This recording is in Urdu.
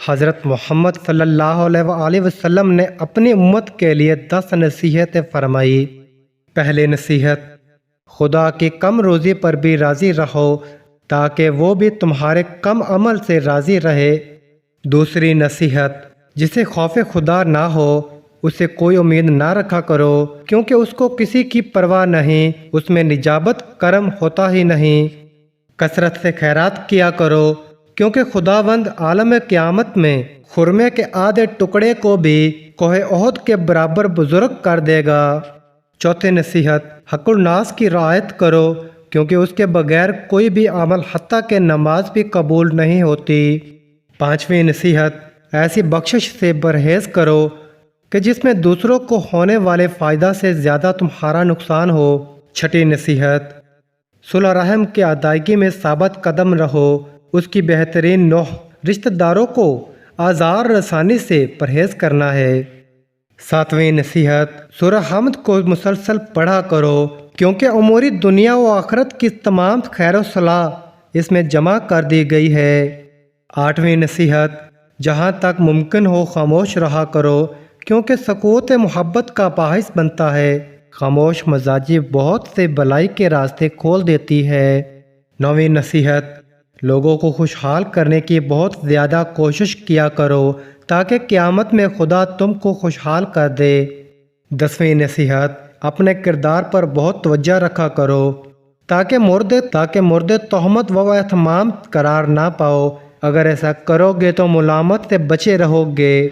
حضرت محمد صلی اللہ علیہ وآلہ وسلم نے اپنی امت کے لیے 10 نصیحتیں فرمائی۔ پہلی نصیحت، خدا کی کم روزی پر بھی راضی رہو تاکہ وہ بھی تمہارے کم عمل سے راضی رہے۔ دوسری نصیحت، جسے خوف خدا نہ ہو اسے کوئی امید نہ رکھا کرو، کیونکہ اس کو کسی کی پرواہ نہیں، اس میں نجابت کرم ہوتا ہی نہیں۔ کثرت سے خیرات کیا کرو، کیونکہ خداوند عالم قیامت میں خرمے کے آدھے ٹکڑے کو بھی کوہ احد کے برابر بزرگ کر دے گا۔ چوتھی نصیحت، حق الناس کی رعایت کرو، کیونکہ اس کے بغیر کوئی بھی عمل حتیٰ کہ نماز بھی قبول نہیں ہوتی۔ پانچویں نصیحت، ایسی بخشش سے پرہیز کرو کہ جس میں دوسروں کو ہونے والے فائدہ سے زیادہ تمہارا نقصان ہو۔ چھٹی نصیحت، صلح رحم کی ادائیگی میں ثابت قدم رہو، اس کی بہترین نوع رشتہ داروں کو آزار رسانی سے پرہیز کرنا ہے۔ ساتویں نصیحت، سورہ حمد کو مسلسل پڑھا کرو، کیونکہ امور دنیا و آخرت کی تمام خیر و صلاح اس میں جمع کر دی گئی ہے۔ آٹھویں نصیحت، جہاں تک ممکن ہو خاموش رہا کرو، کیونکہ سکوت محبت کا باعث بنتا ہے۔ خاموش مزاجی بہت سے بلائی کے راستے کھول دیتی ہے۔ نویں نصیحت، لوگوں کو خوشحال کرنے کی بہت زیادہ کوشش کیا کرو تاکہ قیامت میں خدا تم کو خوشحال کر دے۔ 10ویں نصیحت، اپنے کردار پر بہت توجہ رکھا کرو تاکہ مرد تہمت و اہتمام قرار نہ پاؤ۔ اگر ایسا کرو گے تو ملامت سے بچے رہو گے۔